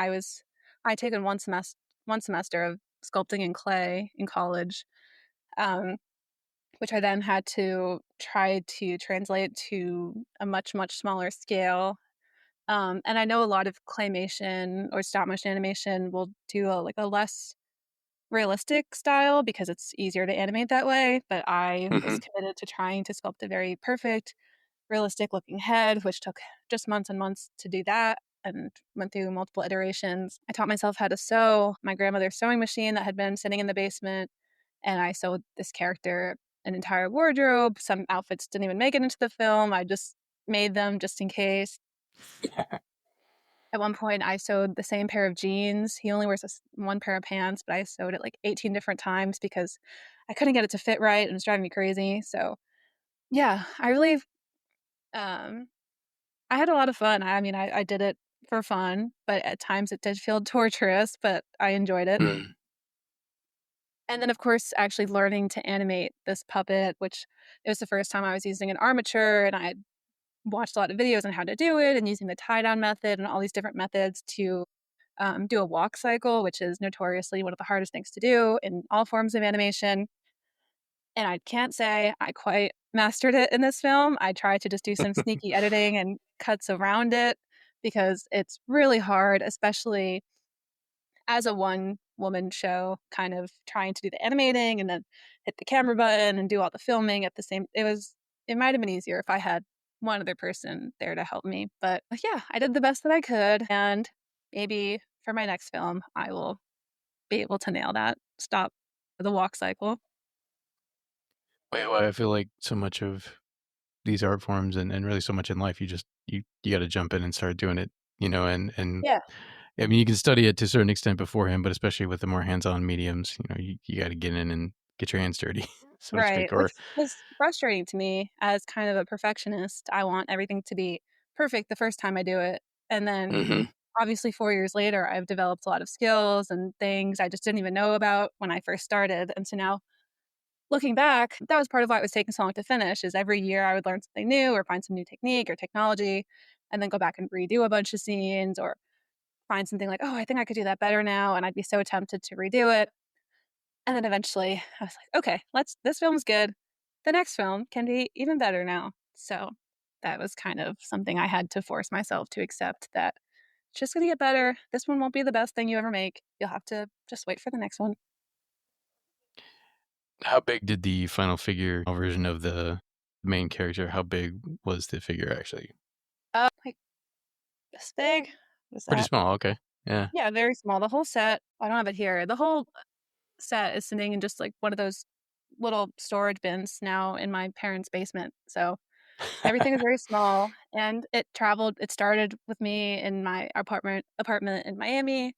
I taken one semester of sculpting in clay in college, um, which I then had to try to translate to a much much smaller scale. And I know a lot of claymation or stop motion animation will do a less realistic style because it's easier to animate that way. But I was Mhm. committed to trying to sculpt a very perfect, realistic looking head, which took just months and months to do that and went through multiple iterations. I taught myself how to sew my grandmother's sewing machine that had been sitting in the basement, and I sewed this character an entire wardrobe. Some outfits didn't even make it into the film. I just made them just in case. At one point, I sewed the same pair of jeans. He only wears one pair of pants, but I sewed it like 18 different times because I couldn't get it to fit right and it was driving me crazy. So, yeah, um, I had a lot of fun. I mean, I did it for fun, but at times it did feel torturous, but I enjoyed it. And then, of course, actually learning to animate this puppet, which it was the first time I was using an armature, and I had watched a lot of videos on how to do it and using the tie down method and all these different methods to do a walk cycle, which is notoriously one of the hardest things to do in all forms of animation. And I can't say I quite mastered it in this film. I tried to just do some sneaky editing and cuts around it because it's really hard, especially as a one woman show, kind of trying to do the animating and then hit the camera button and do all the filming at the same. It might have been easier if I had one other person there to help me. But yeah, I did the best that I could, and maybe for my next film, I will be able to nail that, stop the walk cycle. Well, I feel like so much of these art forms and really so much in life, you got to jump in and start doing it, and Yeah. I mean, you can study it to a certain extent beforehand, but especially with the more hands-on mediums, you got to get in and get your hands dirty, so to Right, speak. which Or was frustrating to me as kind of a perfectionist. I want everything to be perfect the first time I do it, and then Mhm. obviously 4 years later, I've developed a lot of skills and things I just didn't even know about when I first started, and so now looking back, that was part of why it was taking so long to finish, is every year I would learn something new or find some new technique or technology, and then go back and redo a bunch of scenes or find something like, "Oh, I think I could do that better now," and I'd be so tempted to redo it. And then eventually I was like, "Okay, this film's good. The next film can be even better now." So that was kind of something I had to force myself to accept, that it's just gonna get better. This one won't be the best thing you ever make. You'll have to just wait for the next one. How big did the final figure version of the main character, how big was the figure actually? Like this big? Was Pretty that? small, okay. Yeah. Yeah, very small. The whole set, I don't have it here. The whole set is sitting in just like one of those little storage bins now in my parents' basement. So everything is very small, and it started with me in my apartment in Miami,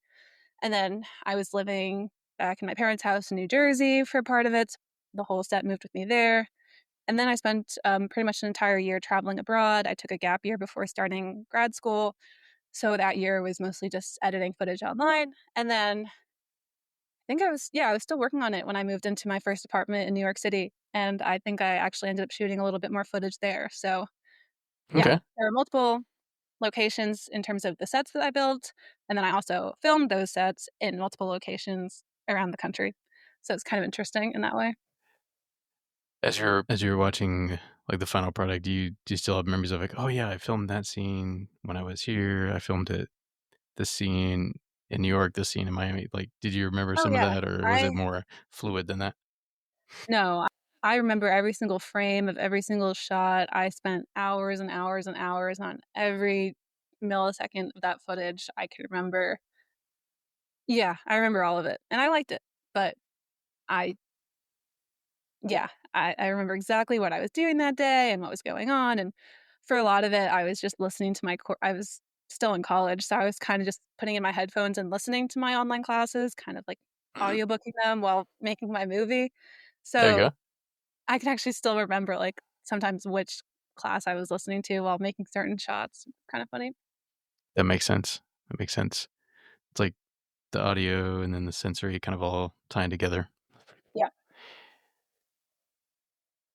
and then I was living back in my parents' house in New Jersey for part of it. The whole set moved with me there. And then I spent pretty much an entire year traveling abroad. I took a gap year before starting grad school. So that year was mostly just editing footage online. And then think I was still working on it when I moved into my first apartment in New York City, and I think I actually ended up shooting a little bit more footage there. So, yeah, Okay. there are multiple locations in terms of the sets that I built, and then I also filmed those sets in multiple locations around the country. So it's kind of interesting in that way. As you're watching, like, the final product, do you still have memories of, like, "Oh, yeah, I filmed that scene when I was here. I filmed it this scene in New York, this scene in Miami." Like, did you remember Oh, some of yeah. that, or was I it more fluid than that? No, I remember every single frame of every single shot. I spent hours and hours and hours on every millisecond of that footage. I could remember. Yeah, I remember all of it, and I liked it, but I yeah, I remember exactly what I was doing that day and what was going on, and for a lot of it, I was just listening to I was still in college, so I was kinda just putting in my headphones and listening to my online classes, kind of like Mhm. audiobooking them while making my movie. There you So, go. I can actually still remember, like, sometimes which class I was listening to while making certain shots. Kinda funny. That makes sense. That makes sense. It's like the audio and then the sensory kind of all tying together. Yeah.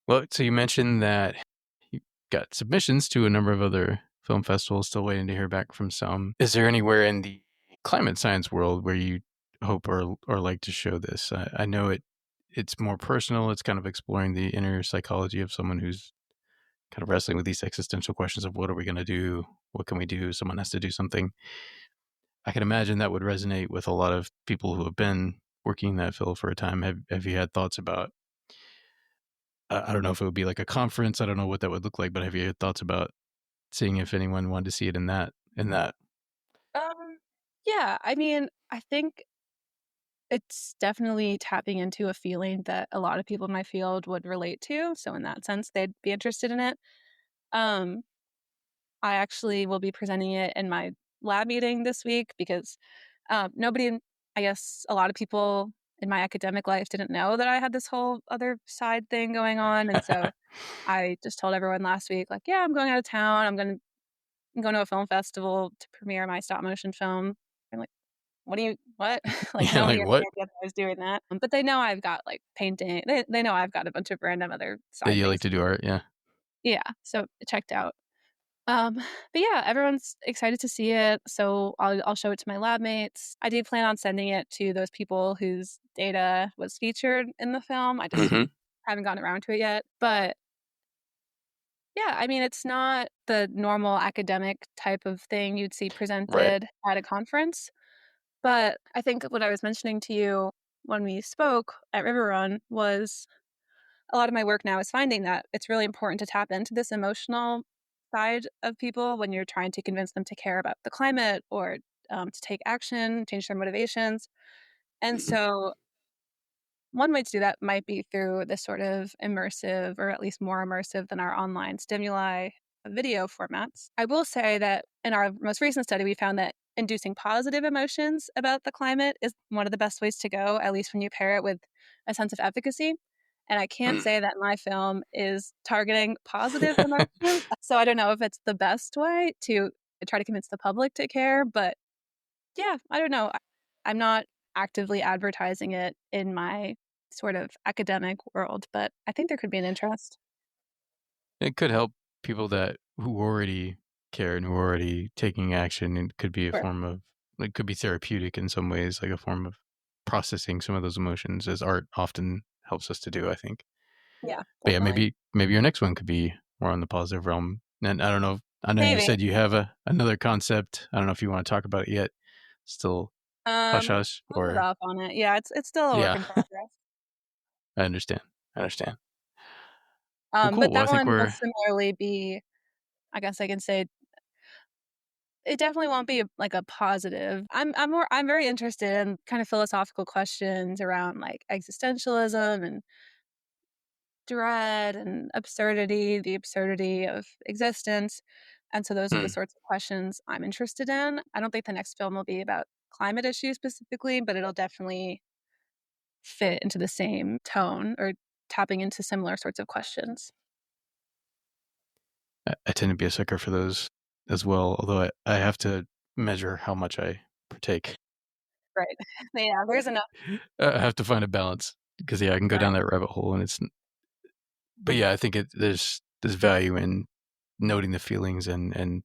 Well, so you mentioned that you got submissions to a number of other film festivals, still waiting to hear back from some. Is there anywhere in the climate science world where you hope or like to show this? I know it's more personal. It's kind of exploring the inner psychology of someone who's kind of wrestling with these existential questions of what are we going to do? What can we do? Someone has to do something. I can imagine that would resonate with a lot of people who have been working in that field for a time. Have you had thoughts about? I don't know if it would be like a conference. I don't know what that would look like, but have you had thoughts about seeing if anyone wanted to see it in that? Um, yeah, I mean, I think it's definitely tapping into a feeling that a lot of people in my field would relate to, so in that sense, they'd be interested in it. Um, I actually will be presenting it in my lab meeting this week because, nobody in I guess a lot of people in my academic life didn't know that I had this whole other side thing going on, and so I just told everyone last week, like, "Yeah, I'm going out of town. I'm going to a film festival to premiere my stop motion film." I'm like, what?" Like, Yeah, no one like had what? any idea that I was doing that, but they know I've got, like, painting they know I've got a bunch of random other That side you like things. to do art? Yeah. Yeah, so it checked out. But yeah, everyone's excited to see it, so I'll show it to my lab mates. I do plan on sending it to those people whose data was featured in the film. I just Hmm. haven't gotten around to it yet, but yeah, I mean, it's not the normal academic type of thing you'd see Right. presented at a conference. But I think what I was mentioning to you when we spoke at RiverRun was a lot of my work now is finding that it's really important to tap into this emotional side of people when you're trying to convince them to care about the climate or to take action, change their motivations. And so one way to do that might be through this sort of immersive, or at least more immersive than our online stimuli video formats. I will say that in our most recent study, we found that inducing positive emotions about the climate is one of the best ways to go, at least when you pair it with a sense of efficacy. And I can't say that my film is targeting positive emotions. So I don't know if it's the best way to try to convince the public to care, but yeah, I don't know. I'm not actively advertising it in my sort of academic world, but I think there could be an interest. It could help people who already care and who are already taking action. It could be a Sure. form of, it could be therapeutic in some ways, like a form of processing some of those emotions, as art often helps us to do, I think. Yeah, But yeah, definitely. maybe your next one could be more on the positive realm. And I don't know. I know you Maybe. said you have another concept. I don't know if you want to talk about it yet. Still hush hush, I'll hold or off on it. Yeah, it's still a work yeah. in progress. I understand. Well, But cool. Well, I that think one will we're similarly be, I guess I can say, it definitely won't be like a positive. I'm very interested in kind of philosophical questions around like existentialism and dread and absurdity, the absurdity of existence. And so those are the sorts of questions I'm interested in. I don't think the next film will be about climate issues specifically, but it'll definitely fit into the same tone or tapping into similar sorts of questions. I tend to be a sucker for those as well, although I have to measure how much I partake. Right. Yeah, there's enough. I have to find a balance because I can go Right. down that rabbit hole, and but yeah, I think there's value in noting the feelings and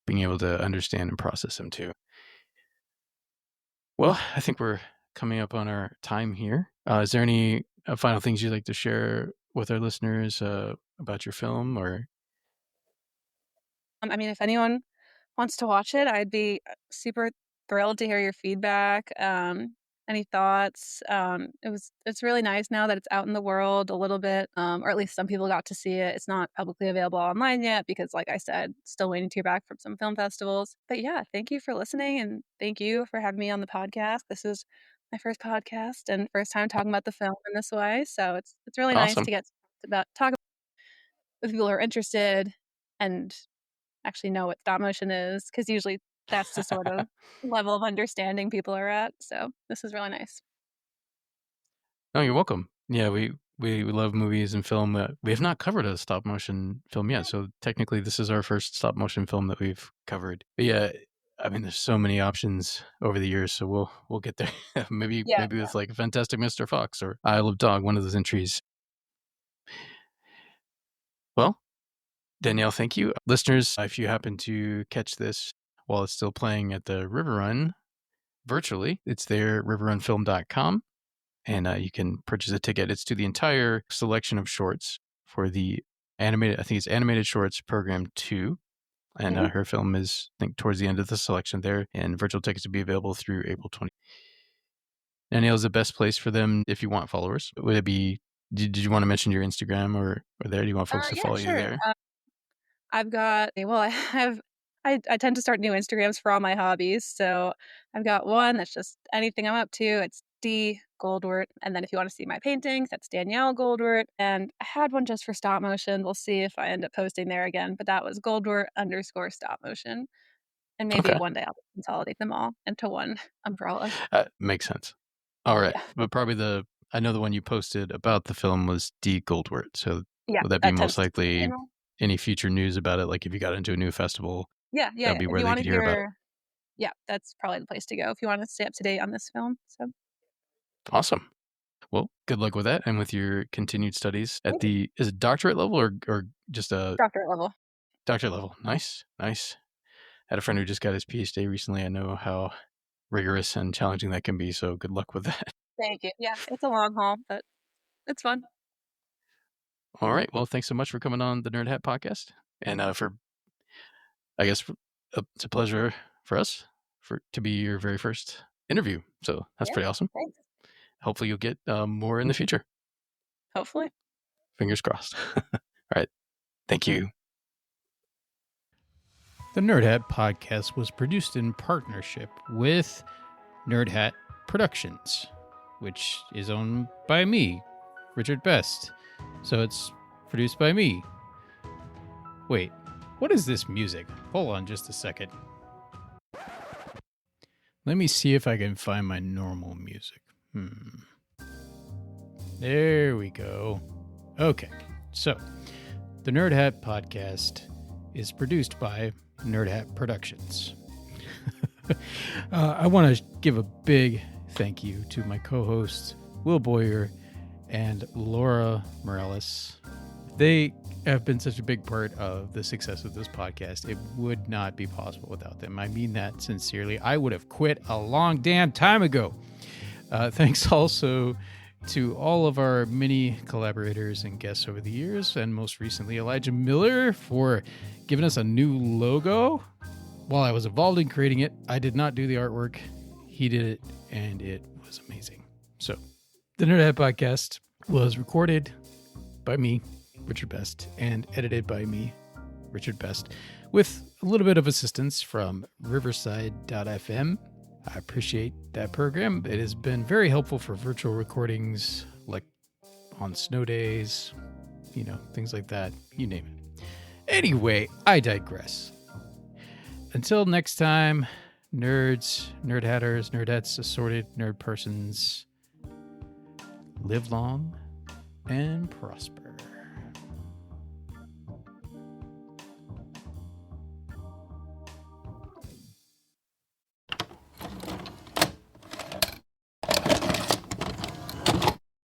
being able to understand and process them too. Well, I think we're coming up on our time here. Is there any final things you'd like to share with our listeners about your film, or? I mean, if anyone wants to watch it, I'd be super thrilled to hear your feedback. Any thoughts? It's really nice now that it's out in the world a little bit, or at least some people got to see it. It's not publicly available online yet because, like I said, still waiting to hear back from some film festivals. But yeah, thank you for listening, and thank you for having me on the podcast. This is my first podcast and first time talking about the film in this way, so it's really nice Awesome. to get talk with people who are interested and actually know what stop motion is, because usually that's the sort of level of understanding people are at. So this is really nice. No, you're welcome. Yeah, we love movies and film. We have not covered a stop motion film yet, so technically this is our first stop motion film that we've covered. But yeah, I mean, there's so many options over the years, so we'll get there. maybe Yeah. with like Fantastic Mr. Fox or Isle of Dog, one of those entries. Well, Danielle, thank you. Listeners, if you happen to catch this while it's still playing at the RiverRun virtually, it's there at riverrunfilm.com. And you can purchase a ticket. It's to the entire selection of shorts for the animated, I think it's Animated Shorts Program 2. And her film is, I think, towards the end of the selection there. And virtual tickets will be available through April 20th. Danielle is the best place for them if you want followers. Would it be, did you want to mention your Instagram or there? Do you want folks to Yeah, follow you sure. there? I've got, well, I tend to start new Instagrams for all my hobbies. So I've got one that's just anything I'm up to. It's D Goldwert. And then if you want to see my paintings, that's Danielle Goldwert. And I had one just for stop motion. We'll see if I end up posting there again. But that was Goldwert_stop motion. And maybe Okay. one day I'll consolidate them all into one umbrella. Makes sense. All right. Yeah. But probably I know the one you posted about the film was D Goldwert. So Yeah. would that be most tends to be the likely main one. any future news about it? Like if you got into a new festival, Yeah. that'd be If where you they want could to hear about it. hear, yeah, that's probably the place to go if you want to stay up to date on this film. So Awesome. Well, good luck with that and with your continued studies at is it doctorate level or just a doctorate level. doctorate level? Nice. I had a friend who just got his PhD recently. I know how rigorous and challenging that can be. So good luck with that. Thank you. Yeah, it's a long haul, but it's fun. All right. Well, thanks so much for coming on the Nerdhat podcast. And it's a pleasure for us to be your very first interview. So that's pretty awesome. Thanks. Hopefully you'll get more in the future. Hopefully. Fingers crossed. All right. Thank you. The Nerdhat podcast was produced in partnership with Nerdhat Productions, which is owned by me, Richard Best. So it's produced by me. Wait, what is this music? Hold on just a second. Let me see if I can find my normal music. There we go. Okay, so the Nerdhat podcast is produced by Nerdhat Productions. I want to give a big thank you to my co-hosts, Will Boyer and Laura Morales. They have been such a big part of the success of this podcast. It would not be possible without them. I mean that sincerely. I would have quit a long damn time ago. Thanks also to all of our many collaborators and guests over the years, and most recently Elijah Miller for giving us a new logo. While I was involved in creating it, I did not do the artwork. He did it, and it was amazing. So, the Nerdhat podcast was recorded by me, Richard Best, and edited by me, Richard Best, with a little bit of assistance from Riverside.fm. I appreciate that program. It has been very helpful for virtual recordings, like on snow days, things like that. You name it. Anyway, I digress. Until next time, nerds, nerdhatters, nerdhettes, assorted nerd persons, live long and prosper.